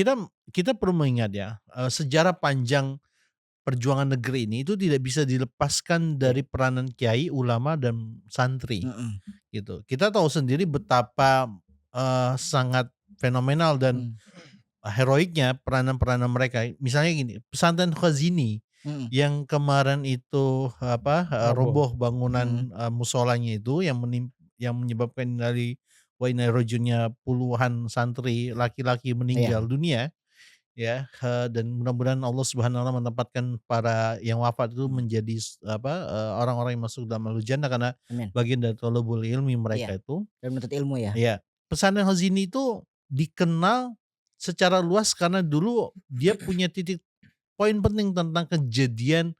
kita kita perlu mengingat ya, sejarah panjang perjuangan negeri ini itu tidak bisa dilepaskan Iya. dari peranan kiai, ulama, dan santri, Mhm. gitu. Kita tahu sendiri betapa, sangat fenomenal dan Mmm. heroiknya peranan-peranan mereka. Misalnya gini, pesantren Khazini Mhm. yang kemarin itu, Roboh. roboh bangunan, musholanya itu yang menyebabkan wa inna ilaihi rajiunnya puluhan santri laki-laki Iya. meninggal dunia, ya, dan mudah-mudahan Allah Subhanahu wa taala menempatkan para yang wafat itu menjadi orang-orang yang masuk dalam ahlul jannah karena Amin. bagian dari thalabul ilmi Iya, mereka itu. dan menuntut ilmu ya? Iya, pesantren Khazini itu dikenal secara luas karena dulu dia punya titik poin penting tentang kejadian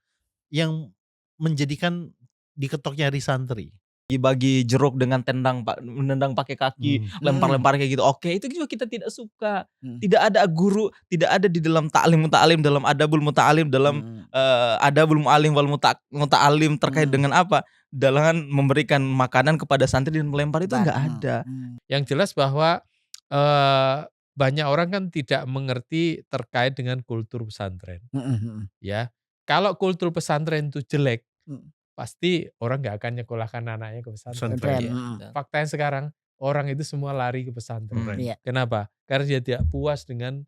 yang menjadikan diketoknya hari santri. Bagi jeruk dengan menendang pakai kaki, lempar-lempar kayak gitu. Oke, itu juga kita tidak suka. Tidak ada guru, tidak ada di dalam ta'lim muta'alim, dalam adabul muta'alim, dalam adabul mu'alim wal muta'alim terkait dengan apa? Dalam memberikan makanan kepada santri dan melempar itu enggak ada. Yang jelas bahwa banyak orang kan tidak mengerti terkait dengan kultur pesantren. Ya, kalau kultur pesantren itu jelek, pasti orang nggak akan nyekolahkan anaknya ke pesantren. Faktanya sekarang orang itu semua lari ke pesantren. Iya. Kenapa? Karena dia tidak puas dengan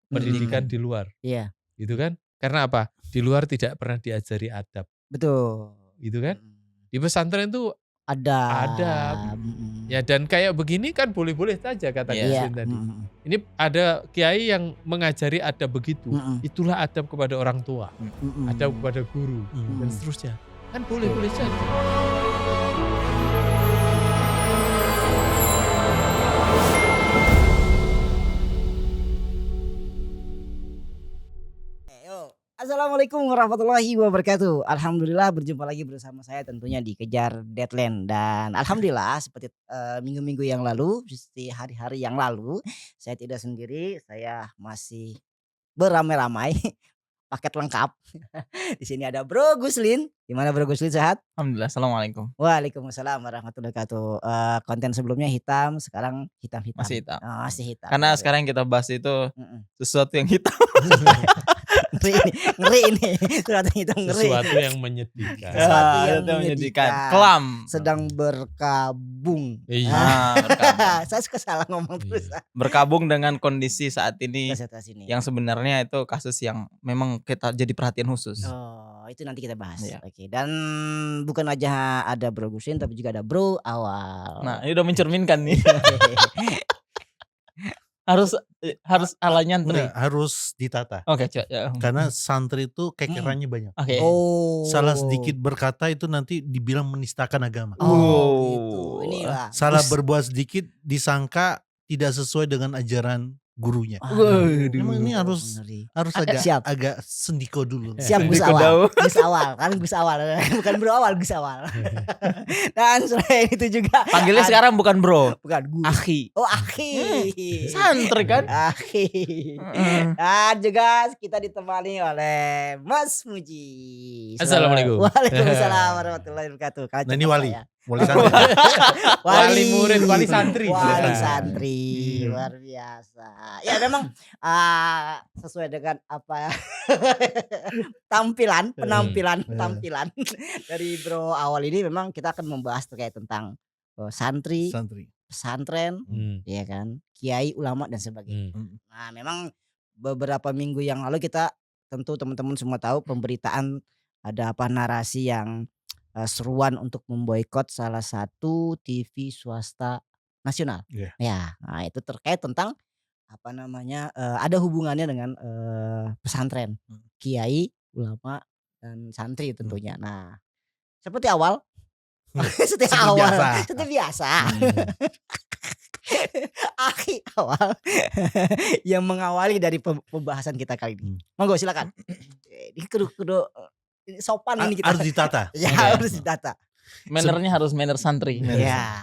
pendidikan di luar. Iya. Gitu kan? Karena apa? Di luar tidak pernah diajari adab. Betul. Gitu kan? Di pesantren itu Adab. Ya, dan kayak begini kan boleh-boleh saja kata Gusin tadi. Ini ada kiai yang mengajari adab begitu. Itulah adab kepada orang tua, adab kepada guru, dan seterusnya. Kan boleh-boleh saja. Assalamualaikum warahmatullahi wabarakatuh. Alhamdulillah berjumpa lagi bersama saya tentunya di Kejar Deadline. Dan alhamdulillah seperti minggu-minggu yang lalu, seperti hari-hari yang lalu, saya tidak sendiri, saya masih beramai-ramai, paket lengkap. Di sini ada Bro Guslin. Gimana Bro Guslin, sehat? Alhamdulillah. Assalamualaikum. Waalaikumsalam warahmatullahi wabarakatuh. Konten sebelumnya hitam, sekarang hitam-hitam. Masih hitam. Oh, masih hitam. Karena sekarang yang kita bahas itu sesuatu yang hitam. Ngeri ini. Sesuatu yang menyedihkan. Sesuatu yang menyedihkan. Kelam. Sedang berkabung. Iya. Saya suka salah ngomong terus. Berkabung dengan kondisi saat ini. Ini. Yang sebenarnya itu kasus yang memang kita jadi perhatian khusus. Oh, itu nanti kita bahas. Iya. Oke. Dan bukan aja ada Bro Gusin, tapi juga ada Bro Awal. Nah, ini udah mencerminkan nih. harus ala nyantri. Harus ditata. Oke, coba. Karena santri itu kekerannya banyak. Oke. Salah sedikit berkata itu nanti dibilang menistakan agama. Gitu. Inilah. Salah berbuat sedikit disangka tidak sesuai dengan ajaran gurunya. Memang ini harus agak sendiko dulu. Siap Gus Awal. Gus Awal, kan Gus Awal, bukan Bro Awal, Gus Awal. Dan selain itu juga panggilnya sekarang bukan Bro, bukan Gus. Akhi. Oh, Akhi. Santri kan? Akhi. Dan juga kita ditemani oleh Mas Muji. Assalamualaikum. Waalaikumsalam warahmatullahi wabarakatuh. Nah, ini wali. Wali murid, wali santri. Wali santri, luar biasa. Ya memang sesuai dengan apa penampilan dari Bro Awal ini, memang kita akan membahas terkait tentang santri, pesantren, ya kan, kiai, ulama dan sebagainya. Nah, memang beberapa minggu yang lalu kita tentu teman-teman semua tahu pemberitaan ada narasi yang seruan untuk memboikot salah satu TV swasta nasional. Ya, nah itu terkait tentang ada hubungannya dengan pesantren, kiai, ulama dan santri tentunya. Nah, seperti awal, seperti biasa. Akhi Awal yang mengawali dari pembahasan kita kali ini. Monggo silakan. Ini kudu sopan ini kita. Harus ditata. Ya, harus ditata. Mannernya harus manner santri. Ya.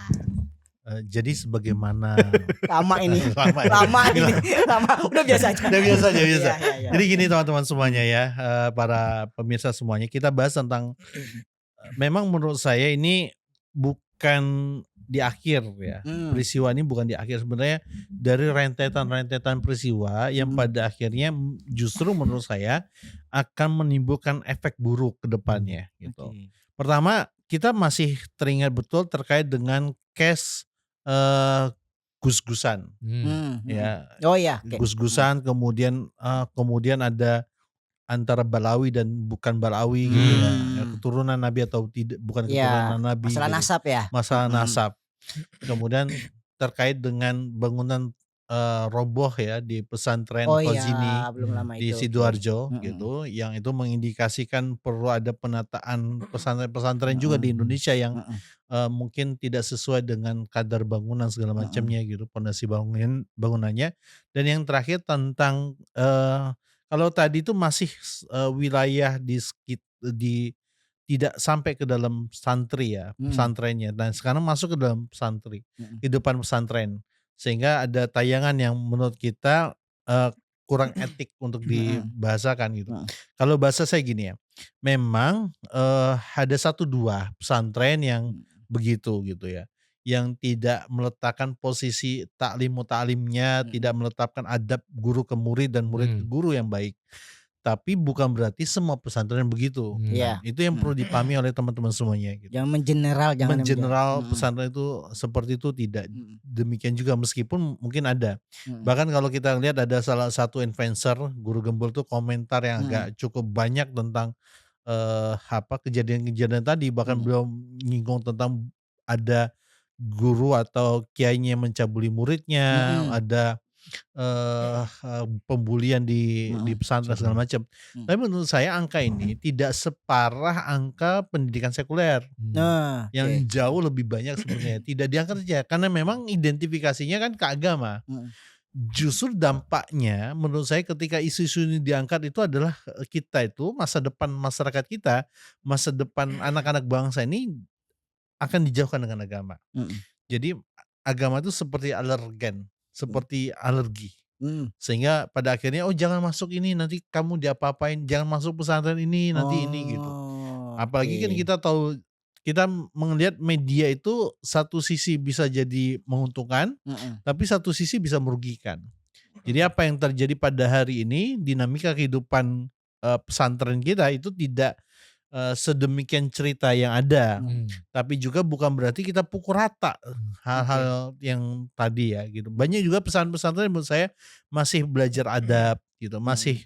Jadi sebagaimana lama ini. Udah biasa aja. Ya. Jadi gini teman-teman semuanya ya, para pemirsa semuanya, kita bahas tentang memang menurut saya ini bukan di akhir ya. Peristiwa ini bukan di akhir, sebenarnya dari rentetan-rentetan peristiwa yang pada akhirnya justru menurut saya akan menimbulkan efek buruk ke depannya gitu. Pertama, kita masih teringat betul terkait dengan case Gus-Gusan ya. Oh iya, Gus-Gusan kemudian ada antara Balawi dan bukan Balawi gitu ya. Keturunan Nabi atau tidak, bukan keturunan Nabi. Masalah gitu. nasab ya. Masalah nasab. Kemudian terkait dengan bangunan roboh ya di pesantren Khazini di Sidoarjo gitu, yang itu mengindikasikan perlu ada penataan pesantren-pesantren juga di Indonesia yang mungkin tidak sesuai dengan kadar bangunan segala macamnya gitu, pondasi bangunannya. Dan yang terakhir tentang kalau tadi itu masih wilayah di tidak sampai ke dalam santri ya, pesantrennya. Dan sekarang masuk ke dalam pesantren, kehidupan pesantren. Sehingga ada tayangan yang menurut kita kurang etik untuk dibahasakan gitu. Kalau bahasa saya gini ya, memang ada 1-2 pesantren yang begitu gitu ya, yang tidak meletakkan posisi taklimnya, tidak meletakkan adab guru ke murid dan murid ke guru yang baik. Tapi bukan berarti semua pesantren begitu. Itu yang perlu dipahami oleh teman-teman semuanya gitu. Jangan mengeneral, pesantren itu seperti itu tidak. Demikian juga meskipun mungkin ada. Bahkan kalau kita lihat ada salah satu influencer Guru Gembul tuh komentar yang agak cukup banyak tentang kejadian-kejadian tadi. Bahkan beliau nyinggung tentang ada guru atau kiainya yang mencabuli muridnya, ada pembulian di pesantren segala macam. Tapi menurut saya angka ini tidak separah angka pendidikan sekuler. Yang jauh lebih banyak sebenarnya tidak diangkat saja karena memang identifikasinya kan ke agama. Justru dampaknya menurut saya ketika isu-isu ini diangkat itu adalah kita itu masa depan masyarakat kita, masa depan anak-anak bangsa ini akan dijauhkan dengan agama. Jadi agama itu seperti alergen, seperti alergi. Sehingga pada akhirnya jangan masuk ini nanti kamu diapa-apain, jangan masuk pesantren ini nanti ini gitu. Apalagi kan kita tahu, kita melihat media itu satu sisi bisa jadi menguntungkan, tapi satu sisi bisa merugikan. Jadi apa yang terjadi pada hari ini, dinamika kehidupan pesantren kita itu tidak sedemikian cerita yang ada, tapi juga bukan berarti kita pukul rata hal-hal yang tadi ya gitu. Banyak juga pesantren menurut saya masih belajar adab gitu, masih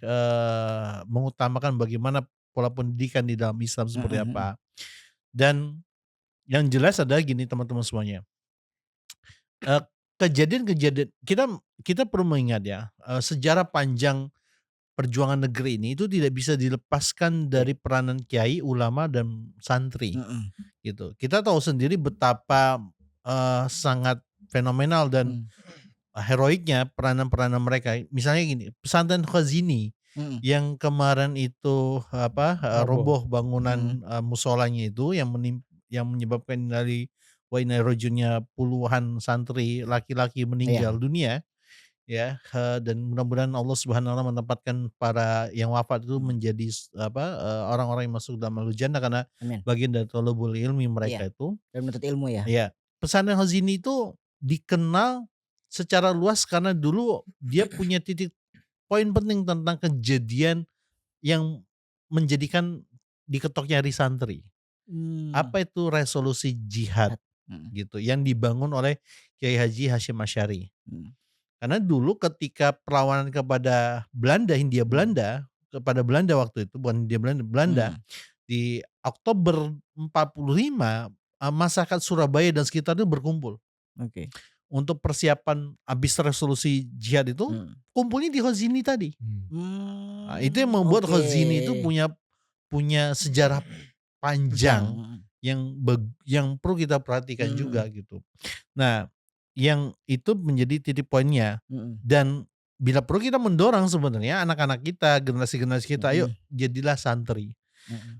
mengutamakan bagaimana pola pendidikan di dalam Islam seperti apa. Dan yang jelas adalah gini teman-teman semuanya, kejadian-kejadian kita perlu mengingat ya, sejarah panjang perjuangan negeri ini itu tidak bisa dilepaskan dari peranan kiai, ulama dan santri gitu. Kita tahu sendiri betapa sangat fenomenal dan heroiknya peranan-peranan mereka. Misalnya gini, pesantren Khazini yang kemarin itu roboh bangunan musolanya itu yang menyebabkan dari Wainai puluhan santri laki-laki meninggal dunia. Ya, dan mudah-mudahan Allah Subhanahu wa taala menempatkan para yang wafat itu menjadi orang-orang yang masuk dalam al-jannah karena bagian dari thalabul ilmi mereka itu. Dan menuntut ilmu ya. Iya. Pesantren Khazini itu dikenal secara luas karena dulu dia punya titik poin penting tentang kejadian yang menjadikan diketoknya hari santri. Apa itu resolusi jihad gitu yang dibangun oleh Kiai Haji Hasyim Asy'ari. Karena dulu ketika perlawanan kepada Hindia Belanda kepada Belanda waktu itu, bukan Hindia Belanda, di Oktober 45 masyarakat Surabaya dan sekitarnya berkumpul. Untuk persiapan habis resolusi jihad itu kumpulnya di Khazini tadi. Nah, itu yang membuat Khazini itu punya sejarah panjang yang perlu kita perhatikan juga gitu. Nah, yang itu menjadi titik poinnya. Dan bila perlu kita mendorong sebenarnya anak-anak kita, generasi-generasi kita, ayo jadilah santri.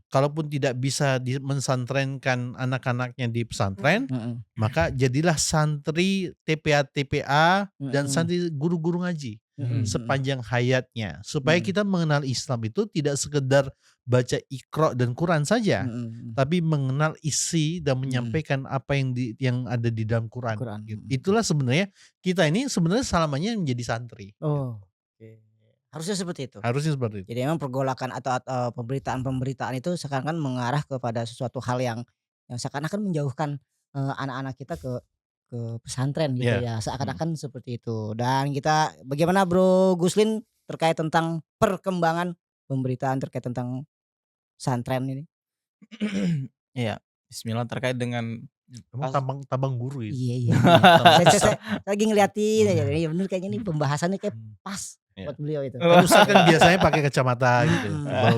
Kalaupun tidak bisa mensantrenkan anak-anaknya di pesantren, maka jadilah santri TPA dan santri guru-guru ngaji. sepanjang hayatnya, supaya kita mengenal Islam itu tidak sekedar baca Iqra dan Quran saja, tapi mengenal isi dan menyampaikan apa yang ada di dalam Quran. Gitu. Itulah sebenarnya kita ini sebenarnya selamanya menjadi santri. Harusnya seperti itu. Harusnya seperti itu. Jadi memang pergolakan atau pemberitaan itu sekarang kan mengarah kepada sesuatu hal yang seakan-akan menjauhkan anak-anak kita ke pesantren gitu ya, seakan-akan seperti itu. Dan kita bagaimana Bro Guslin terkait tentang perkembangan pemberitaan terkait tentang pesantren ini? Iya, bismillah terkait dengan tabang guru itu. Iya. Saya lagi ngeliatin aja, iya bener kayaknya ini pembahasannya kayak pas buat beliau itu. Kan Ustaz kan biasanya pakai kacamata gitu.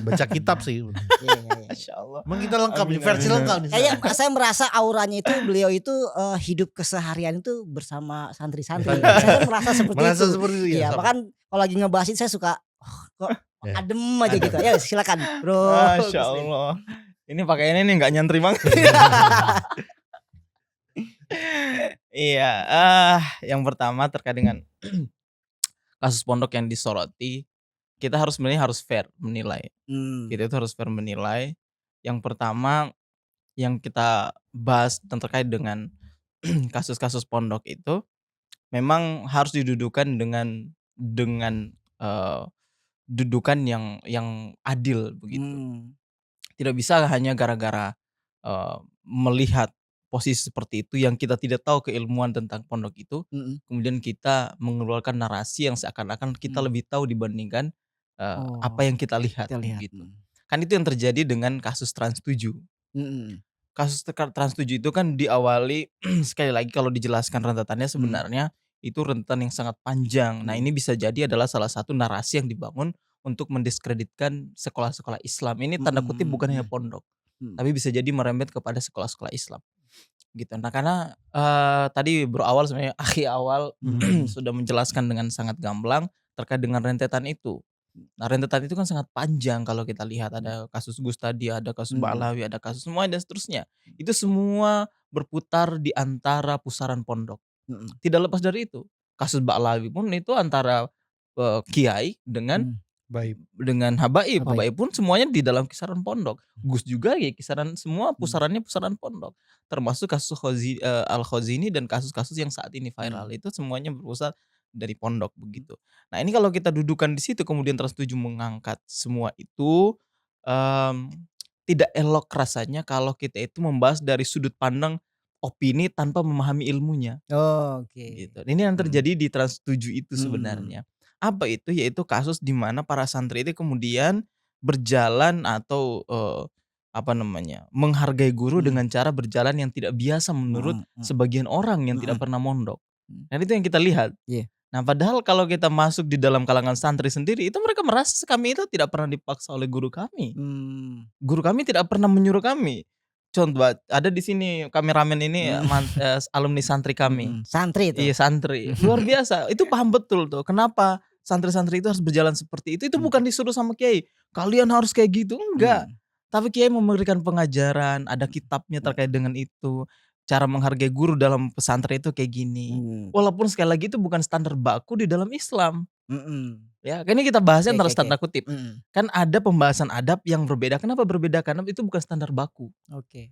Baca kitab sih. Iya. Masya Allah. Emang kita lengkap nih, versi lengkap nih. Saya merasa auranya itu beliau itu hidup keseharian itu bersama santri-santri. Saya merasa seperti itu. Iya, bahkan kalau lagi ngebahas itu saya suka kok adem aja gitu. Ya silakan Bro. Masya Allah. Ini pakai ini nih nggak nyantri banget. Iya, yang pertama terkait dengan kasus pondok yang disoroti, kita sebenarnya harus fair menilai. Kita itu harus fair menilai. Yang pertama yang kita bahas terkait dengan kasus-kasus pondok itu memang harus didudukan dengan dudukan yang adil begitu. Tidak bisa hanya gara-gara melihat posisi seperti itu yang kita tidak tahu keilmuan tentang pondok itu, kemudian kita mengeluarkan narasi yang seakan-akan kita lebih tahu dibandingkan apa yang kita lihat. Gitu. Kan itu yang terjadi dengan kasus Trans 7. Kasus Trans 7 itu kan diawali sekali lagi kalau dijelaskan rentetannya sebenarnya itu rentetan yang sangat panjang. Nah ini bisa jadi adalah salah satu narasi yang dibangun untuk mendiskreditkan sekolah-sekolah Islam. Ini tanda kutip bukan hanya pondok, tapi bisa jadi merembet kepada sekolah-sekolah Islam. Gitu. Nah karena tadi Bro Awal sebenarnya awal sudah menjelaskan dengan sangat gamblang terkait dengan rentetan itu. Nah rentetan itu kan sangat panjang kalau kita lihat, ada kasus Gus tadi, ada kasus Ba'alawi, ada kasus semua dan seterusnya. Itu semua berputar di antara pusaran pondok. Tidak lepas dari itu. Kasus Ba'alawi pun itu antara kiai dengan habaib. Habaib pun semuanya di dalam kisaran pondok. Gus juga ya kisaran semua pusarannya pusaran pondok. Termasuk kasus Al-Khazini dan kasus-kasus yang saat ini viral itu semuanya berpusat dari pondok begitu. Nah ini kalau kita dudukan di situ kemudian Trans 7 mengangkat semua itu tidak elok rasanya kalau kita itu membahas dari sudut pandang opini tanpa memahami ilmunya. Gitu. Ini yang terjadi di Trans 7 itu sebenarnya. Apa itu? Yaitu kasus di mana para santri itu kemudian berjalan atau menghargai guru dengan cara berjalan yang tidak biasa menurut sebagian orang yang tidak pernah mondok. Nah itu yang kita lihat. Nah padahal kalau kita masuk di dalam kalangan santri sendiri itu mereka merasa kami itu tidak pernah dipaksa oleh guru kami. Guru kami tidak pernah menyuruh kami. Contoh ada di sini kameramen ini alumni santri kami. Santri itu. Iya santri. Luar biasa. Itu paham betul tuh. Kenapa santri-santri itu harus berjalan seperti itu. Itu bukan disuruh sama kiai. Kalian harus kayak gitu. Enggak. Tapi kiai memberikan pengajaran. Ada kitabnya terkait dengan itu. Cara menghargai guru dalam pesantren itu kayak gini. Walaupun sekali lagi itu bukan standar baku di dalam Islam. Ya, kan ini kita bahasnya antara standar kutip. Kan ada pembahasan adab yang berbeda. Kenapa berbeda? Karena itu bukan standar baku.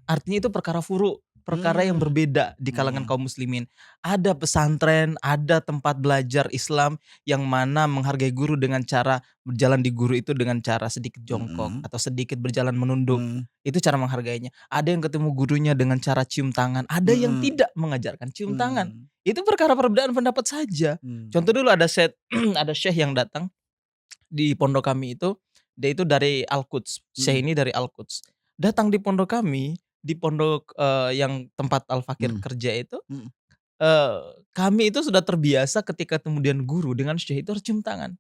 Artinya itu perkara furu, perkara yang berbeda di kalangan kaum muslimin. Ada pesantren, ada tempat belajar Islam yang mana menghargai guru dengan cara berjalan di guru itu dengan cara sedikit jongkok atau sedikit berjalan menunduk. Itu cara menghargainya. Ada yang ketemu gurunya dengan cara cium tangan. Ada yang tidak mengajarkan cium tangan. Itu perkara perbedaan pendapat saja. Contoh dulu ada syekh yang datang di pondok kami itu. Dia itu dari Al-Quds. Syekh ini dari Al-Quds. Datang di pondok kami, di pondok yang tempat Al-Fakir kerja itu. Kami itu sudah terbiasa ketika kemudian guru dengan syekh itu harus cium tangan.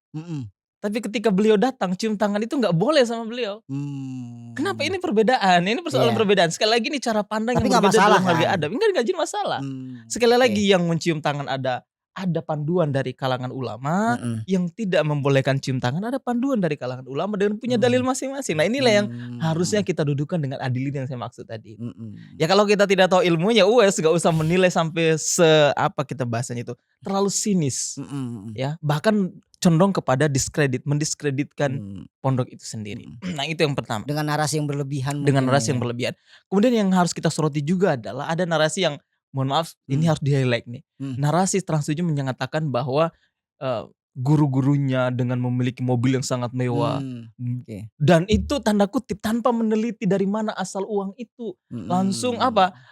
Tapi ketika beliau datang cium tangan itu nggak boleh sama beliau. Kenapa ini perbedaan? Ini persoalan perbedaan. Sekali lagi ini cara pandang tapi yang berbeda dalam kan? harga adab. Enggak jadi masalah. Sekali lagi yang mencium tangan ada panduan dari kalangan ulama, yang tidak membolehkan cium tangan ada panduan dari kalangan ulama dan punya dalil masing-masing. Nah inilah yang harusnya kita dudukan dengan adilin yang saya maksud tadi. Ya kalau kita tidak tahu ilmunya, gak usah menilai sampai apa kita bahasanya itu terlalu sinis. Ya bahkan condong kepada mendiskreditkan pondok itu sendiri. Nah itu yang pertama. Dengan narasi yang berlebihan. Dengan narasi yang berlebihan. Kemudian yang harus kita soroti juga adalah ada narasi yang, mohon maaf, ini harus di-highlight nih. Narasi Trans 7 menyatakan bahwa guru-gurunya dengan memiliki mobil yang sangat mewah. Dan itu tanda kutip tanpa meneliti dari mana asal uang itu. Langsung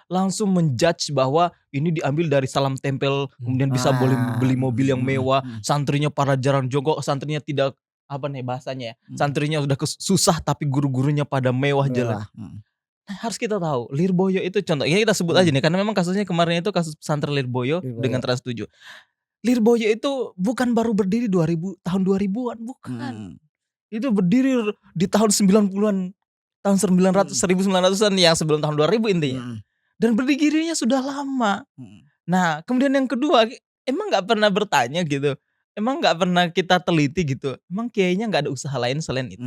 langsung menjudge bahwa ini diambil dari salam tempel, kemudian bisa boleh beli mobil yang mewah, santrinya para jarang jongkok, santrinya tidak bahasanya ya. Santrinya sudah susah tapi guru-gurunya pada mewah jalan. Nah, harus kita tahu Lirboyo itu contohnya kita sebut aja nih karena memang kasusnya kemarin itu kasus pesantren Lirboyo dengan Trans 7. Lirboyo itu bukan baru berdiri tahun 2000-an, bukan. Itu berdiri di tahun 90-an, tahun 1900-an yang sebelum tahun 2000 intinya. Dan berdirinya sudah lama. Nah, kemudian yang kedua, emang gak pernah bertanya gitu. Emang gak pernah kita teliti gitu. Emang kayaknya gak ada usaha lain selain itu.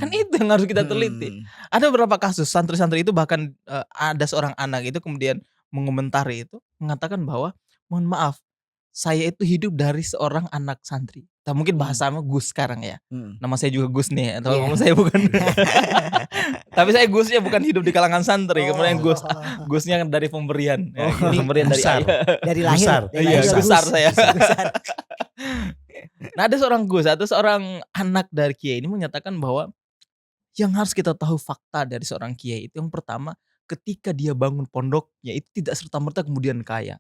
Kan itu yang harus kita teliti. Ada beberapa kasus santri-santri itu bahkan ada seorang anak itu kemudian mengomentari itu, mengatakan bahwa mohon maaf, saya itu hidup dari seorang anak santri. Nah, mungkin bahasanya Gus sekarang ya. Nama saya juga Gus nih. Atau saya bukan. Tapi saya Gusnya bukan hidup di kalangan santri. Kemudian Gusnya dari pemberian. Ini pemberian dari ayah. Dari lahir. Iya, besar saya. Nah ada seorang Gus atau seorang anak dari Kiai ini menyatakan bahwa yang harus kita tahu fakta dari seorang Kiai itu yang pertama, ketika dia bangun pondoknya itu tidak serta-merta kemudian kaya.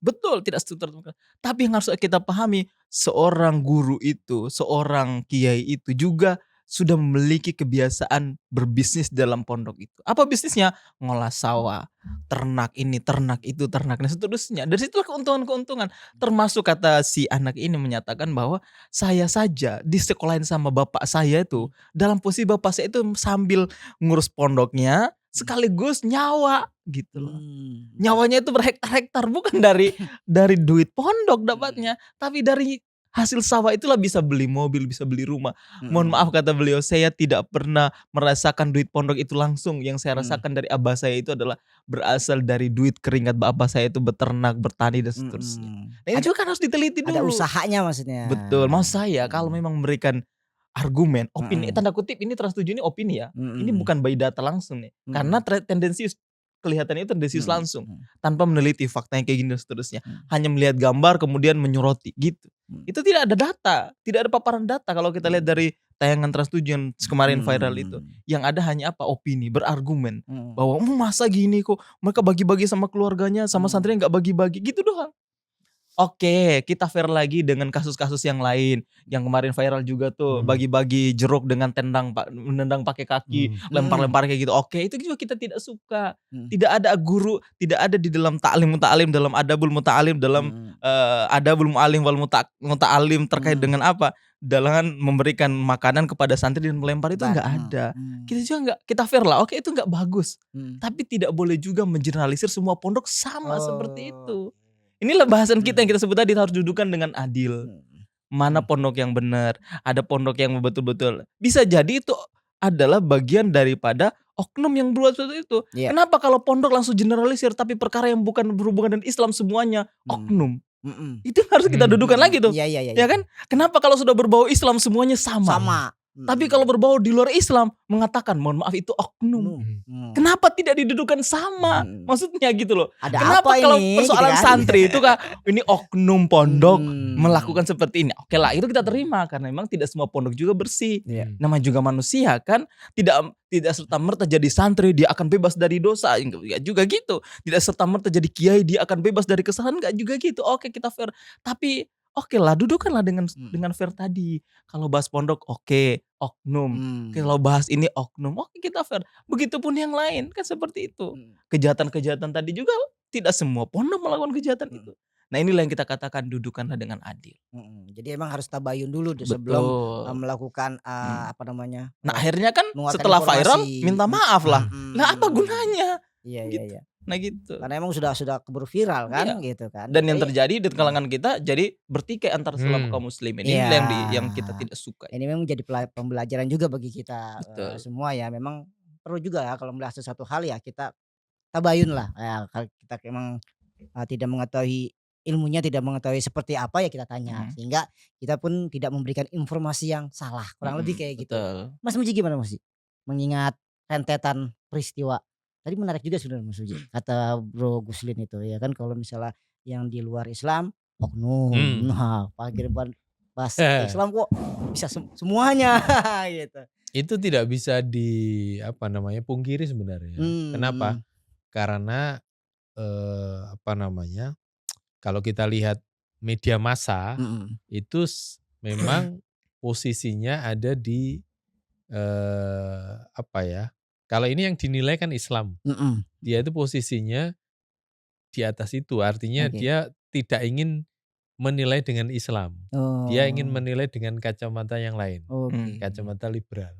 Betul, tidak serta-merta. Tapi yang harus kita pahami, seorang guru itu, seorang kiai itu juga sudah memiliki kebiasaan berbisnis dalam pondok itu. Apa bisnisnya? Ngolah sawah, ternak ini, ternak itu, ternak dan seterusnya. Dari situlah keuntungan-keuntungan. Termasuk kata si anak ini menyatakan bahwa saya saja disekolahin sama bapak saya itu, dalam posisi bapak saya itu sambil ngurus pondoknya, sekaligus nyawa gitu loh. Nyawanya itu berhektar-hektar, bukan dari duit pondok dapatnya, tapi dari hasil sawah itulah bisa beli mobil, bisa beli rumah. Mohon maaf kata beliau, saya tidak pernah merasakan duit pondok itu langsung. Yang saya rasakan dari abah saya itu adalah berasal dari duit keringat abah saya itu beternak, bertani dan seterusnya. Nah ini juga kan harus diteliti dulu. Ada usahanya maksudnya. Betul, maksud saya kalau memang memberikan argumen, opini, tanda kutip ini Trans 7 ini opini ya. Ini bukan by data langsung nih. Karena tendensius, kelihatannya itu tendensius langsung. Tanpa meneliti faktanya kayak gini dan seterusnya. Hanya melihat gambar kemudian menyoroti gitu. Itu tidak ada data, tidak ada paparan data kalau kita lihat dari tayangan Trans 7 yang kemarin viral itu. Yang ada hanya apa? Opini, berargumen. Bahwa masa gini kok mereka bagi-bagi sama keluarganya, sama santrinya gak bagi-bagi, gitu doang. Oke, kita fair lagi dengan kasus-kasus yang lain. Yang kemarin viral juga tuh, bagi-bagi jeruk dengan menendang pakai kaki, lempar-lempar kayak gitu. Oke, itu juga kita tidak suka. Tidak ada guru, tidak ada di dalam ta'lim muta'alim, dalam adabul muta'alim, dalam adabul mu'alim wal muta'alim terkait dengan apa? Dalam memberikan makanan kepada santri dan melempar itu enggak ada. Kita juga enggak, kita fair lah. Oke, itu enggak bagus. Tapi tidak boleh juga mengeneralisir semua pondok sama seperti itu. Inilah bahasan kita yang kita sebut tadi, harus dudukan dengan adil. Mana pondok yang benar, ada pondok yang betul-betul. Bisa jadi itu adalah bagian daripada oknum yang berbuat seperti itu. Kenapa kalau pondok langsung generalisir tapi perkara yang bukan berhubungan dengan Islam semuanya oknum? Itu harus kita dudukan lagi tuh. Ya kan? Kenapa kalau sudah berbau Islam semuanya sama? Tapi kalau berbau di luar Islam mengatakan mohon maaf itu oknum. Kenapa tidak didudukan sama? Maksudnya gitu loh. Ada kenapa apa kalau ini, persoalan gitu kan? santri itu kan ini oknum pondok melakukan seperti ini. Oke lah, itu kita terima karena memang tidak semua pondok juga bersih. Namanya juga manusia kan, tidak serta-merta jadi santri dia akan bebas dari dosa. Enggak juga gitu. Tidak serta-merta jadi kiai dia akan bebas dari kesalahan, enggak juga gitu. Oke, kita fair. Tapi oke lah, dudukanlah dengan fair tadi. Kalau bahas pondok, oke, oknum. Kalau bahas ini oknum, oke kita fair. Begitupun yang lain, kan seperti itu. Kejahatan-kejahatan tadi juga tidak semua pondok melakukan kejahatan itu. Nah inilah yang kita katakan dudukanlah dengan adil. Jadi emang harus tabayun dulu sebelum melakukan apa namanya. Nah akhirnya kan setelah informasi viral minta maaf lah. Nah apa gunanya? Iya, gitu. iya. Nah gitu. Karena emang sudah keburu viral kan, gitu kan. Dan yang terjadi di kalangan kita jadi bertikai antara sesama kaum muslimin. Ini yang kita tidak suka. Ini memang jadi pembelajaran juga bagi kita semua ya. Memang perlu juga ya kalau membahas sesuatu hal ya kita tabayun lah. Ya, kalau kita memang tidak mengetahui ilmunya, tidak mengetahui seperti apa ya kita tanya. Sehingga kita pun tidak memberikan informasi yang salah. Kurang lebih kayak gitu. Betul. Mas Muji gimana Mas Muji? Mengingat rentetan peristiwa. Tadi menarik juga sebenarnya Mas Muji. Kata Bro Guslin itu ya kan, kalau misalnya yang di luar Islam oknum. Nah, pas Islam kok bisa semuanya gitu. Itu tidak bisa pungkiri sebenarnya. Kenapa? Karena kalau kita lihat media massa itu memang posisinya ada di kalau ini yang dinilai kan Islam. Dia itu posisinya di atas itu, artinya dia tidak ingin menilai dengan Islam. Dia ingin menilai dengan kacamata yang lain. Kacamata liberal.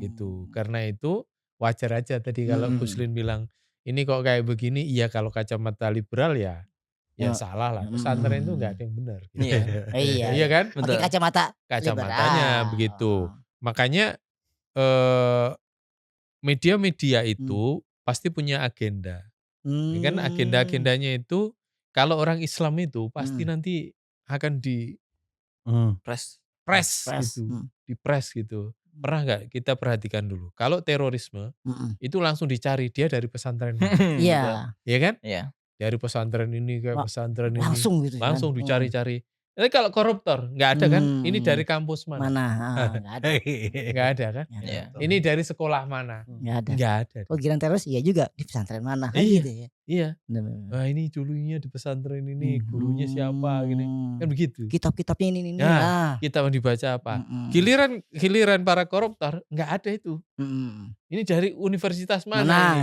Gitu. Karena itu wajar aja tadi kalau Guslin bilang ini kok kayak begini, iya kalau kacamata liberal ya salah lah. Pesantren itu nggak ada yang benar. Gitu. Iya kan? Pakai kacamatanya begitu. Makanya media-media itu pasti punya agenda. Ya kan agenda-agendanya itu kalau orang Islam itu pasti nanti akan di press gitu, di press gitu. Pernah nggak kita perhatikan dulu? Kalau terorisme itu langsung dicari dia dari pesantren. Iya. Iya kan? Iya. Dari pesantren ini ke pesantren ini. Langsung gitu. Langsung dicari-cari. Tapi kalau koruptor nggak ada kan? Ini dari kampus mana? Nggak ada. Nggak ada kan? Iya. Ini dari sekolah mana? Nggak ada. Nggak ada. Oh, giran teroris iya juga di pesantren mana? Iya. Gitu ya. Iya. Bener. Wah ini dulunya di pesantren ini, gurunya siapa gini. Kan begitu. Kitab-kitabnya ini. Nah, kita mau dibaca apa? Giliran para koruptor nggak ada itu. Ini dari universitas mana ini?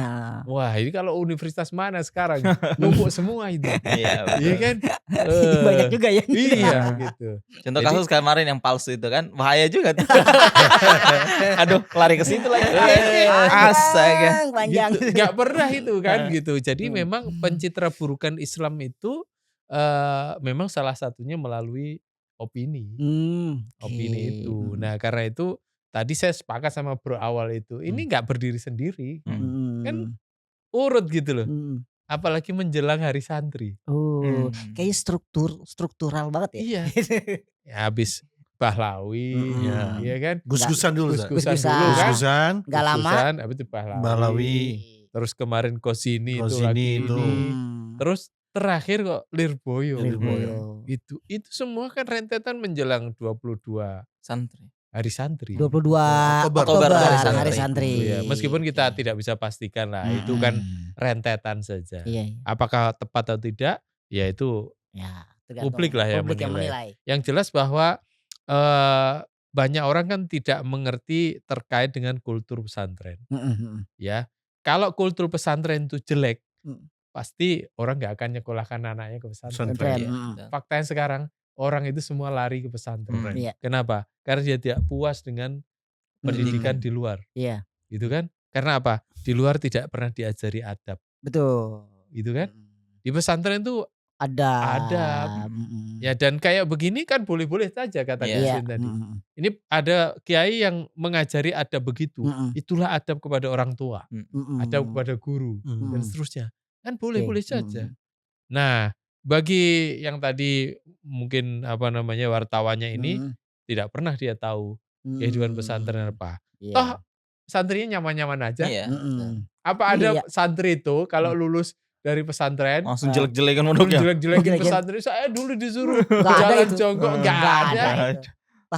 Wah ini kalau universitas mana sekarang numpuk semua itu. Iya, Iya kan? Banyak juga ya. Iya gitu. Contoh kasus kemarin yang palsu itu kan bahaya juga tuh. Aduh, lari ke situ lagi. Astaga. Panjang. Gitu. Gak pernah itu kan gitu. Jadi memang pencitraburukan Islam itu memang salah satunya melalui opini. Opini itu. Nah, karena itu tadi saya sepakat sama Bro Awal itu. Ini nggak berdiri sendiri. Kan urut gitu loh. Apalagi menjelang hari santri. Kayak struktural banget ya. Iya. Ya, habis Pahlawi, ya kan? Gus-gusan dulu. Gus-gusan. Gus-gusan. Gak lama. Habis itu Pahlawi. Terus kemarin Kosini itu lagi ini. Terus terakhir kok Lirboyo. Itu semua kan rentetan menjelang 22 Santri. Hari santri. 22 Oktober hari santri. Ya, meskipun kita tidak bisa pastikan lah, itu kan rentetan saja. Iya. Apakah tepat atau tidak? Ya itu publik lah yang menilai. Yang jelas bahwa banyak orang kan tidak mengerti terkait dengan kultur pesantren. Ya, kalau kultur pesantren itu jelek, pasti orang nggak akan nyekolahkan anaknya ke pesantren. Faktanya sekarang orang itu semua lari ke pesantren. Kenapa? Karena dia tidak puas dengan pendidikan di luar. Iya. Gitu kan? Karena apa? Di luar tidak pernah diajari adab. Betul. Gitu kan? Di pesantren itu ada. Ya, dan kayak begini kan boleh-boleh saja kata Guslin tadi. Ini ada kiai yang mengajari adab begitu. Itulah adab kepada orang tua. Adab kepada guru dan seterusnya. Kan boleh-boleh saja. Nah, bagi yang tadi mungkin wartawannya ini tidak pernah dia tahu kehidupan pesantren apa. Toh santrinya nyaman-nyaman aja. Apa ada santri itu kalau lulus dari pesantren langsung jelek-jelekan mondoknya. Jelek-jelekin pesantren. Saya dulu disuruh jalan jongkok, enggak ada.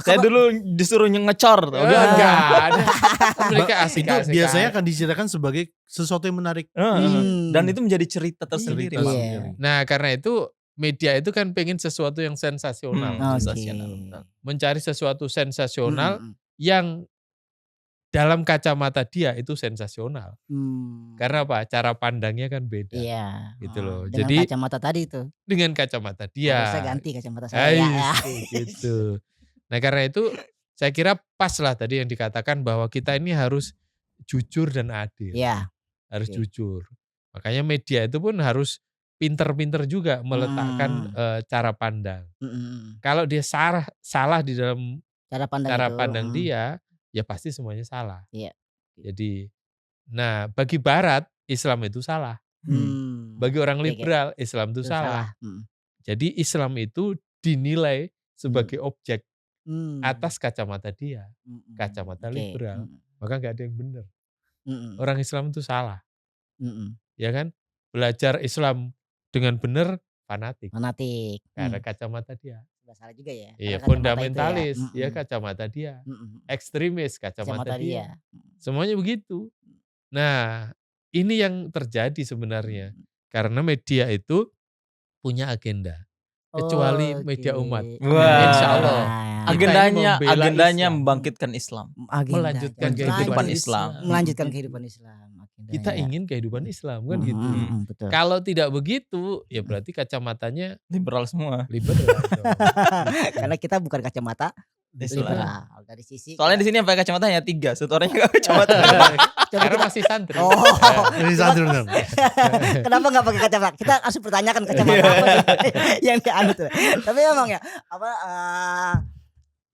Saya dulu disuruh ngecor. Enggak ada. Mereka asik-asik. Biasanya akan diceritakan sebagai sesuatu yang menarik. Dan itu menjadi cerita tersendiri. Nah, karena itu media itu kan pengen sesuatu yang sensasional. Mencari sesuatu sensasional yang dalam kacamata dia itu sensasional. Karena apa? Cara pandangnya kan beda. Iya. Gitu loh. Dengan Jadi kacamata tadi itu. Dengan kacamata dia. Saya ganti kacamata saya. Gitu. Nah, karena itu saya kira pas lah tadi yang dikatakan bahwa kita ini harus jujur dan adil. Iya. Harus jujur. Makanya media itu pun harus pinter-pinter juga meletakkan cara pandang. Kalau dia salah di dalam cara pandang dia, ya pasti semuanya salah. Iya. Jadi, nah bagi Barat Islam itu salah. Bagi orang liberal Islam itu salah. Jadi Islam itu dinilai sebagai objek atas kacamata dia, kacamata liberal. Maka nggak ada yang benar. Orang Islam itu salah. Ya kan? Belajar Islam dengan benar fanatik. Karena kacamata dia. Salah juga ya. Iya, fundamentalis ya kacamata dia. Ekstremis kacamata dia. Semuanya begitu. Nah, ini yang terjadi sebenarnya. Karena media itu punya agenda. Kecuali media umat. Wah. Insya Allah. Agendanya membangkitkan Islam. Melanjutkan kehidupan Islam. Melanjutkan kehidupan Islam. Kita ingin kehidupan Islam kan gitu. Betul. Kalau tidak begitu, ya berarti kacamatanya liberal semua. Liberal. Karena kita bukan kacamata liberal dari sisi. Soalnya di sini yang pakai kacamata hanya 3, satu orangnya nggak kacamata. Karena masih santri. Ini santri benar. Kenapa nggak pakai kacamata? Kita harus pertanyakan kacamata apa yang dianut. Tapi memang ya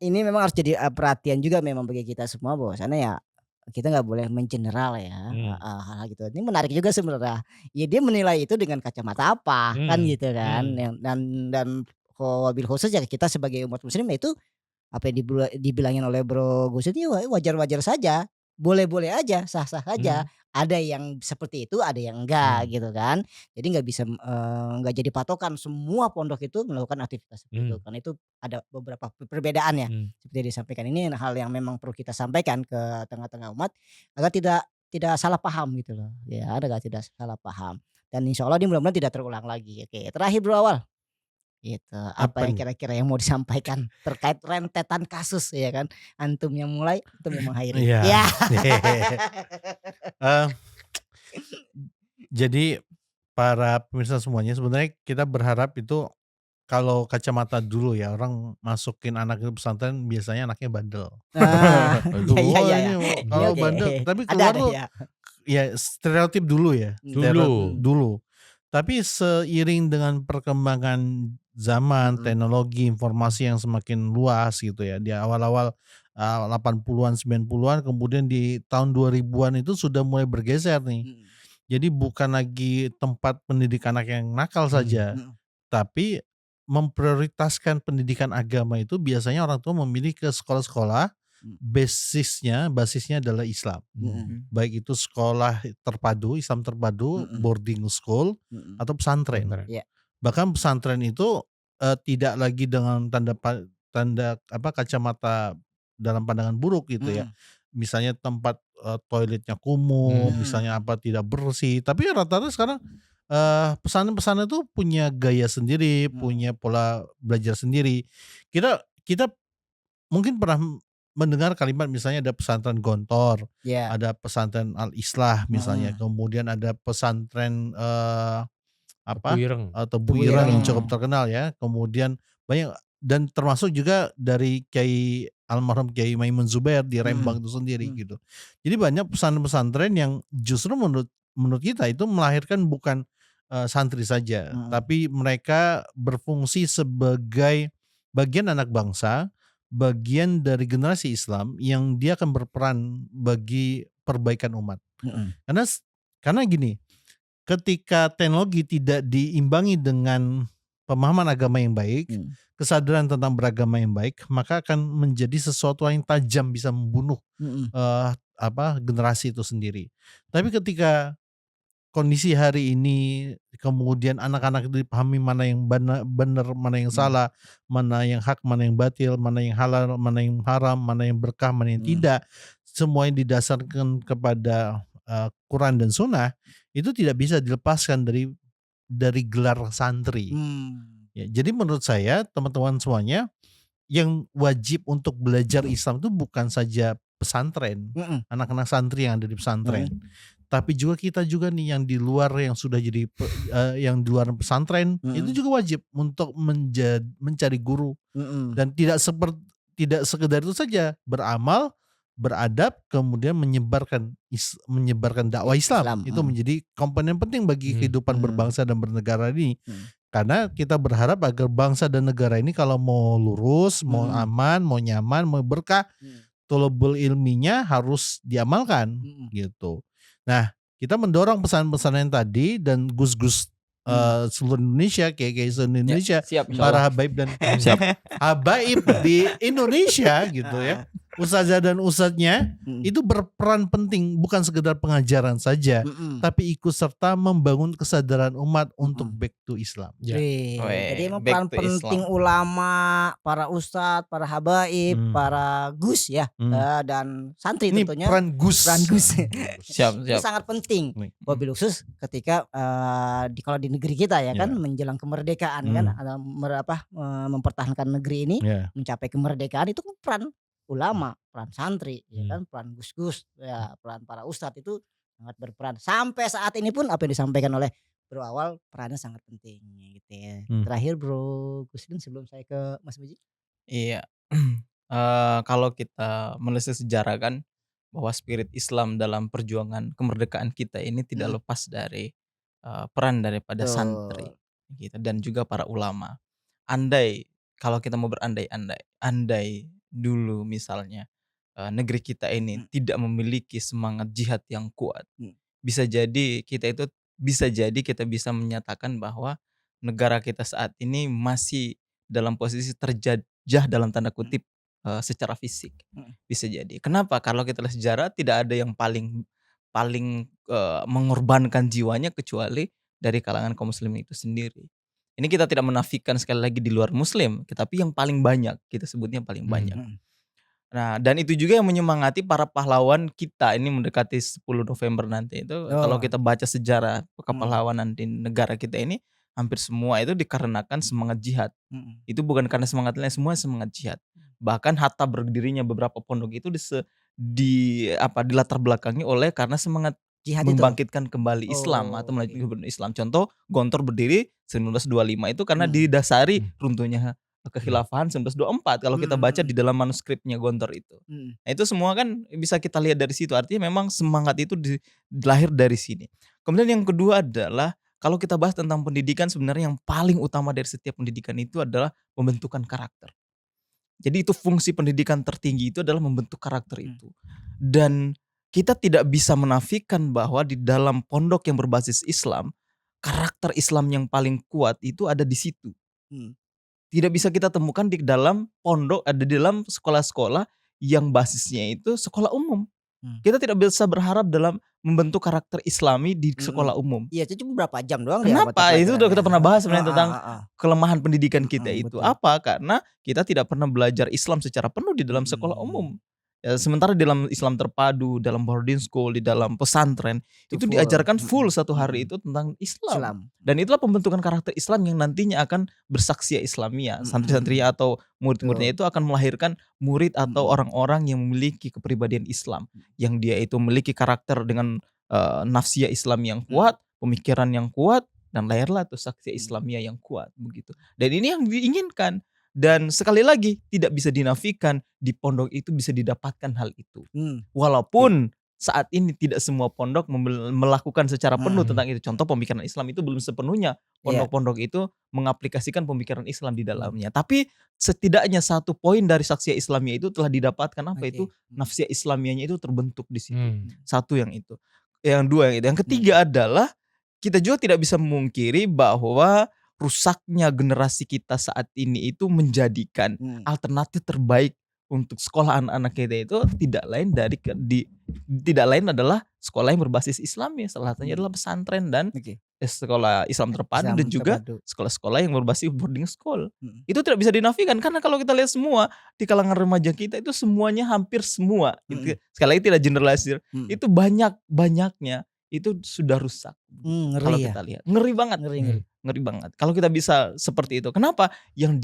ini memang harus jadi perhatian juga memang bagi kita semua bahwasannya ya kita nggak boleh mengeneral ya hal-hal gitu. Ini menarik juga sebenarnya. Ya dia menilai itu dengan kacamata apa kan gitu kan. Dan wabil khusus ya kita sebagai umat muslim itu apa yang dibilangin oleh Bro Gus itu wajar-wajar saja. Boleh-boleh aja, sah-sah saja. Ada yang seperti itu, ada yang enggak gitu kan. Jadi nggak bisa nggak jadi patokan semua pondok itu melakukan aktivitas seperti itu. Karena itu ada beberapa perbedaan ya. Seperti yang disampaikan ini hal yang memang perlu kita sampaikan ke tengah-tengah umat agar tidak salah paham gitu loh. Ya, agar tidak salah paham. Dan insya Allah ini mudah-mudahan tidak terulang lagi. Oke, terakhir Bro Awal. Gitu. Apa yang kira-kira yang mau disampaikan terkait rentetan kasus ya kan? Antum yang mulai, antum yang mengakhiri. Iya. Jadi para pemirsa semuanya sebenarnya kita berharap itu kalau kacamata dulu ya orang masukin anak ke pesantren biasanya anaknya bandel. Kalau bandel tapi keluar tuh ya stereotip dulu ya. Dulu. Tapi seiring dengan perkembangan zaman, teknologi, informasi yang semakin luas gitu ya. Di awal-awal 80-an, 90-an kemudian di tahun 2000-an itu sudah mulai bergeser nih. Jadi bukan lagi tempat pendidik anak yang nakal saja. Tapi memprioritaskan pendidikan agama itu biasanya orang tua memilih ke sekolah-sekolah basisnya adalah Islam. Baik itu sekolah terpadu, Islam terpadu, boarding school atau pesantren. Bahkan pesantren itu tidak lagi dengan tanda kacamata dalam pandangan buruk gitu ya. Misalnya tempat toiletnya kumuh, misalnya apa tidak bersih. Tapi rata-rata sekarang pesantren-pesantren itu punya gaya sendiri, punya pola belajar sendiri. Kita mungkin pernah mendengar kalimat misalnya ada pesantren Gontor, ada pesantren Al-Islah misalnya, kemudian ada pesantren Tebu Ireng yang cukup terkenal ya. Kemudian banyak dan termasuk juga dari Kiai almarhum Kiai Maimun Zubair di Rembang itu sendiri gitu. Jadi banyak pesantren-pesantren yang justru menurut kita itu melahirkan bukan santri saja, tapi mereka berfungsi sebagai bagian anak bangsa, bagian dari generasi Islam yang dia akan berperan bagi perbaikan umat. Karena gini, ketika teknologi tidak diimbangi dengan pemahaman agama yang baik, kesadaran tentang beragama yang baik, maka akan menjadi sesuatu yang tajam bisa membunuh generasi itu sendiri. Tapi ketika kondisi hari ini kemudian anak-anak itu dipahami mana yang benar, mana yang salah, mana yang hak, mana yang batil, mana yang halal, mana yang haram, mana yang berkah, mana yang tidak, semuanya didasarkan kepada Quran dan Sunnah, itu tidak bisa dilepaskan dari gelar santri. Ya, jadi menurut saya teman-teman semuanya yang wajib untuk belajar Islam itu bukan saja pesantren, anak-anak santri yang ada di pesantren. Tapi juga kita juga nih yang di luar yang sudah jadi yang di luar pesantren itu juga wajib untuk mencari guru dan tidak sekedar itu saja, beramal, beradab, kemudian menyebarkan dakwah Islam. Itu menjadi komponen penting bagi kehidupan berbangsa dan bernegara ini. Karena kita berharap agar bangsa dan negara ini kalau mau lurus, mau aman, mau nyaman, mau berkah, tolobul ilminya harus diamalkan gitu. Nah, kita mendorong pesan-pesan yang tadi dan Gus-Gus seluruh Indonesia, kiai-kiai seluruh Indonesia, siap, para habaib dan siap. habaib di Indonesia gitu ya. Ustazah dan ustadznya itu berperan penting, bukan sekedar pengajaran saja, tapi ikut serta membangun kesadaran umat untuk back to Islam. Ya. Jadi emang peran penting ulama, para ustadz, para habaib, para gus ya, dan santri Ini tentunya. peran gus. Siap. Ini sangat penting. Wabil khusus ketika kalau di negeri kita ya kan menjelang kemerdekaan kan, mempertahankan negeri ini mencapai kemerdekaan, itu kan peran ulama, peran santri, ya kan, peran gus-gus, ya peran para ustadz itu sangat berperan. Sampai saat ini pun apa yang disampaikan oleh Bro Awal perannya sangat penting gitu ya. Terakhir Bro Gusdin sebelum saya ke Mas Muji. Iya. Kalau kita menelisik sejarah kan bahwa spirit Islam dalam perjuangan kemerdekaan kita ini tidak lepas dari peran daripada santri gitu, dan juga para ulama. Andai kalau kita mau andai dulu misalnya negeri kita ini tidak memiliki semangat jihad yang kuat, bisa jadi kita bisa menyatakan bahwa negara kita saat ini masih dalam posisi terjajah dalam tanda kutip secara fisik. Bisa jadi. Kenapa? Kalau kita lihat sejarah, tidak ada yang paling mengorbankan jiwanya kecuali dari kalangan kaum muslimin itu sendiri. Ini kita tidak menafikan sekali lagi di luar muslim, tetapi yang paling banyak, kita sebutnya paling banyak. Nah, dan itu juga yang menyemangati para pahlawan kita ini mendekati 10 November nanti itu. Kalau kita baca sejarah kepahlawanan di negara kita ini, hampir semua itu dikarenakan semangat jihad. Itu bukan karena semangat lain, semua semangat jihad. Bahkan hatta berdirinya beberapa pondok itu dilatar belakangi oleh karena semangat jihad membangkitkan kembali Islam atau melanjutkan Islam. Contoh, Gontor berdiri 1925 itu karena didasari runtuhnya kekhilafahan 1924 kalau kita baca di dalam manuskripnya Gontor itu. Nah, itu semua kan bisa kita lihat dari situ. Artinya memang semangat itu lahir dari sini. Kemudian yang kedua adalah kalau kita bahas tentang pendidikan, sebenarnya yang paling utama dari setiap pendidikan itu adalah pembentukan karakter. Jadi itu fungsi pendidikan tertinggi itu adalah membentuk karakter itu. Dan kita tidak bisa menafikan bahwa di dalam pondok yang berbasis Islam, karakter Islam yang paling kuat itu ada di situ. Tidak bisa kita temukan di dalam pondok, ada di dalam sekolah-sekolah yang basisnya itu sekolah umum. Kita tidak bisa berharap dalam membentuk karakter Islami di sekolah umum. Iya, itu cuma berapa jam doang. Kenapa? Itu udah kita pernah bahas sebenarnya tentang kelemahan pendidikan kita itu. Apa? Karena kita tidak pernah belajar Islam secara penuh di dalam sekolah umum. Ya, sementara di dalam Islam terpadu, dalam boarding school, di dalam pesantren itu diajarkan full satu hari itu tentang Islam. Dan itulah pembentukan karakter Islam yang nantinya akan bersaksi Islamia. Santri-santri atau murid-muridnya itu akan melahirkan murid atau orang-orang yang memiliki kepribadian Islam, yang dia itu memiliki karakter dengan nafsiyah Islam yang kuat, pemikiran yang kuat, dan lahirlah tuh saksi Islamia yang kuat begitu. Dan ini yang diinginkan. Dan sekali lagi tidak bisa dinafikan di pondok itu bisa didapatkan hal itu. Walaupun saat ini tidak semua pondok melakukan secara penuh tentang itu. Contoh, pemikiran Islam itu belum sepenuhnya pondok-pondok itu mengaplikasikan pemikiran Islam di dalamnya. Tapi setidaknya satu poin dari saksiyah Islamiyah itu telah didapatkan itu nafsiyah Islamiyahnya itu terbentuk di situ. Satu yang itu. Yang dua yang itu. Yang ketiga adalah kita juga tidak bisa memungkiri bahwa rusaknya generasi kita saat ini itu menjadikan alternatif terbaik untuk sekolah anak-anak kita itu tidak lain adalah sekolah yang berbasis Islam ya. Salah satunya adalah pesantren dan sekolah Islam terpadu dan juga sekolah-sekolah yang berbasis boarding school. Itu tidak bisa dinafikan karena kalau kita lihat semua di kalangan remaja kita itu semuanya hampir semua. Sekali lagi tidak generalisir. Itu banyaknya itu sudah rusak. Kalau kita lihat ngeri banget. Ngeri banget. Kalau kita bisa seperti itu, kenapa yang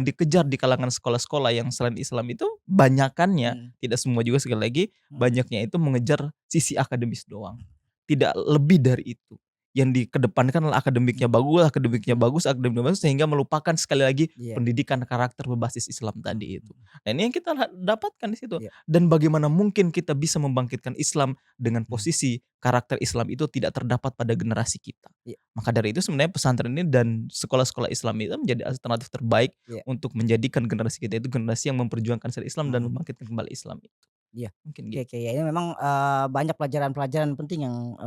dikejar di kalangan sekolah-sekolah yang selain Islam itu banyakannya, tidak semua juga sekali lagi, banyaknya itu mengejar sisi akademis doang. Tidak lebih dari itu. Yang dikedepankan adalah akademiknya bagus, sehingga melupakan sekali lagi pendidikan karakter berbasis Islam tadi itu. Nah, ini yang kita dapatkan di situ. Dan bagaimana mungkin kita bisa membangkitkan Islam dengan posisi karakter Islam itu tidak terdapat pada generasi kita. Maka dari itu sebenarnya pesantren ini dan sekolah-sekolah Islam itu menjadi alternatif terbaik untuk menjadikan generasi kita itu generasi yang memperjuangkan syariat Islam dan membangkitkan kembali Islam itu. Iya. Mungkin Oke gitu. oke, ya ini memang, banyak pelajaran-pelajaran penting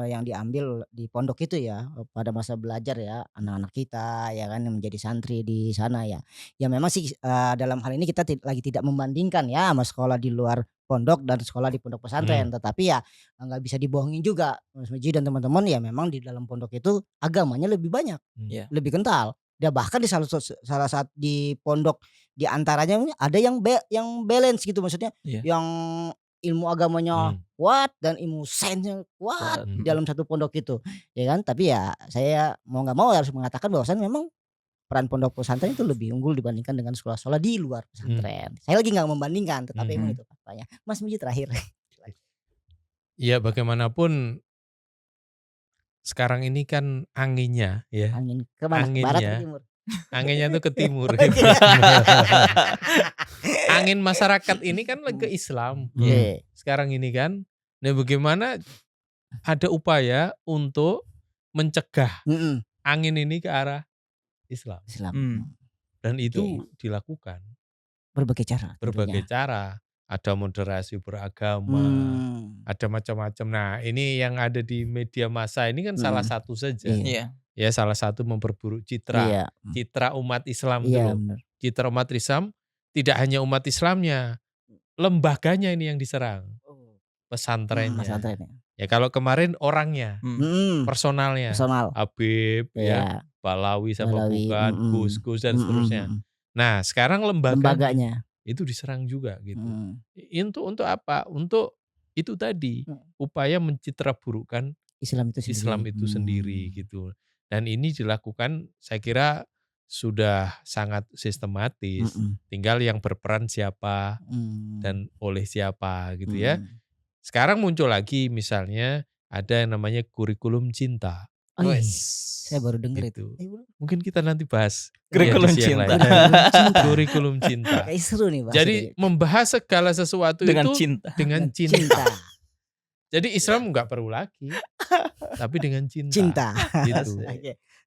yang diambil di pondok itu ya, pada masa belajar ya, anak-anak kita ya kan yang menjadi santri di sana ya. Ya memang sih, dalam hal ini kita lagi tidak membandingkan ya sama sekolah di luar pondok dan sekolah di pondok pesantren, tetapi ya nggak bisa dibohongin juga Mas Muji dan teman-teman ya memang di dalam pondok itu agamanya lebih banyak, Iya. lebih kental. Ya bahkan di salah satu di pondok di antaranya ini ada yang balance gitu maksudnya, Iya. yang ilmu agamanya kuat dan ilmu sainsnya kuat di dalam satu pondok itu, ya kan. Tapi ya saya mau nggak mau harus mengatakan bahwasannya memang peran pondok pesantren itu lebih unggul dibandingkan dengan sekolah-sekolah di luar pesantren. Saya lagi nggak membandingkan, tetapi emang itu faktanya. Mas Muji terakhir. Ya bagaimanapun sekarang ini kan anginnya ya. Angin ke mana? Ke barat atau timur? Anginnya tuh ke timur. Angin masyarakat ini kan ke Islam. Sekarang ini kan. Nah bagaimana ada upaya untuk mencegah angin ini ke arah Islam. Dan itu dilakukan. Berbagai cara. Berbagai cara. Ada moderasi beragama, ada macam-macam. Nah ini yang ada di media massa ini kan salah satu saja. Ya salah satu memperburuk citra umat Islam dulu. Citra umat Islam tidak hanya umat Islamnya, lembaganya ini yang diserang, pesantrennya. Ya kalau kemarin orangnya, personalnya, Habib, ya, Balawi sama bukan, Gus dan seterusnya. Nah sekarang lembaganya itu diserang juga gitu. Untuk apa? Untuk itu tadi upaya mencitraburukkan Islam itu sendiri gitu. Dan ini dilakukan saya kira sudah sangat sistematis. Tinggal yang berperan siapa dan oleh siapa gitu ya. Sekarang muncul lagi misalnya ada yang namanya kurikulum cinta. Saya baru dengar itu. Mungkin kita nanti bahas kurikulum cinta. Kurikulum cinta. Kayak seru nih bahas. Jadi membahas segala sesuatu dengan itu cinta. Dengan cinta. Jadi Islam nggak perlu lagi, tapi dengan cinta. Gitu.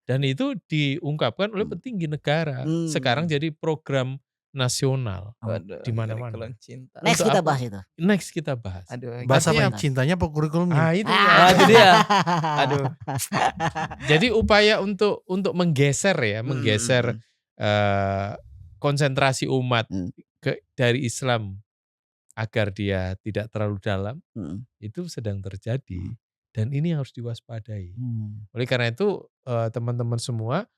Dan itu diungkapkan oleh petinggi negara. Sekarang jadi program nasional di mana-mana. Next kita bahas itu. Next kita bahas. Bahasa apa cintanya apa kurikulumnya? Itu itu dia. Aduh. Jadi upaya untuk menggeser ya, menggeser konsentrasi umat dari Islam agar dia tidak terlalu dalam, itu sedang terjadi. Dan ini harus diwaspadai. Oleh karena itu teman-teman semua,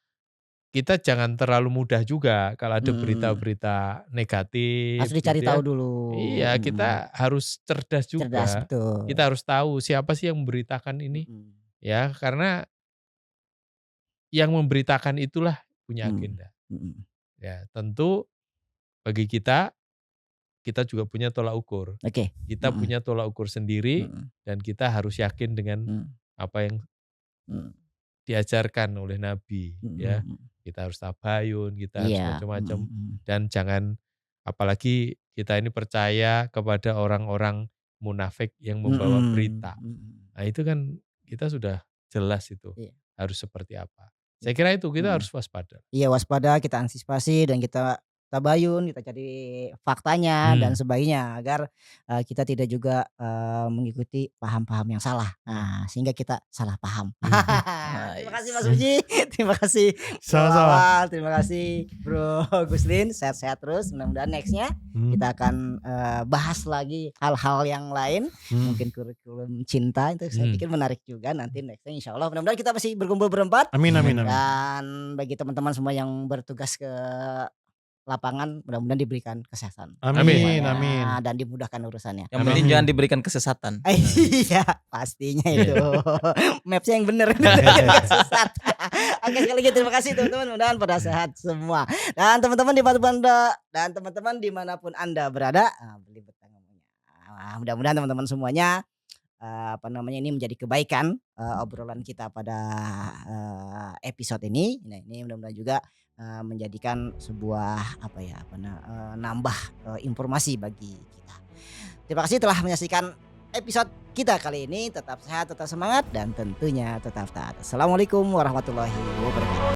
kita jangan terlalu mudah juga kalau ada berita-berita negatif. Harus dicari tahu dulu. Iya, kita harus cerdas juga. Cerdas, betul. Kita harus tahu siapa sih yang memberitakan ini. Ya, karena yang memberitakan itulah punya agenda. Ya, tentu bagi kita juga punya tolak ukur. Kita punya tolak ukur sendiri dan kita harus yakin dengan apa yang diajarkan oleh Nabi ya. Kita harus tabayun, kita harus macam-macam dan jangan apalagi kita ini percaya kepada orang-orang munafik yang membawa berita. Nah, itu kan kita sudah jelas itu harus seperti apa. Saya kira itu kita harus waspada. Iya, waspada, kita antisipasi dan kita tabayun, kita cari faktanya dan sebagainya agar kita tidak juga mengikuti paham-paham yang salah. Nah, sehingga kita salah paham. Terima kasih Mas Muji, terima kasih sama-sama. Terima kasih Bro Guslin, sehat-sehat terus. Mudah-mudahan nextnya kita akan bahas lagi hal-hal yang lain, mungkin kurikulum cinta itu saya pikir menarik juga nanti nextnya insya Allah. Mudah-mudahan kita masih berkumpul berempat. Amin. Dan bagi teman-teman semua yang bertugas ke lapangan mudah-mudahan diberikan kesehatan. Amin. Dan dimudahkan urusannya. Yang penting jangan diberikan kesesatan. Iya, pastinya itu. Mapsnya yang benar. Sesat. Oke, sekali lagi terima kasih teman-teman. Mudah-mudahan pada sehat semua. Dan teman-teman dimanapun anda berada, mudah-mudahan teman-teman semuanya ini menjadi kebaikan obrolan kita pada episode ini. Nah, ini mudah-mudahan juga menjadikan sebuah nambah informasi bagi kita. Terima kasih telah menyaksikan episode kita kali ini. Tetap sehat, tetap semangat dan tentunya tetap taat. Assalamualaikum warahmatullahi wabarakatuh.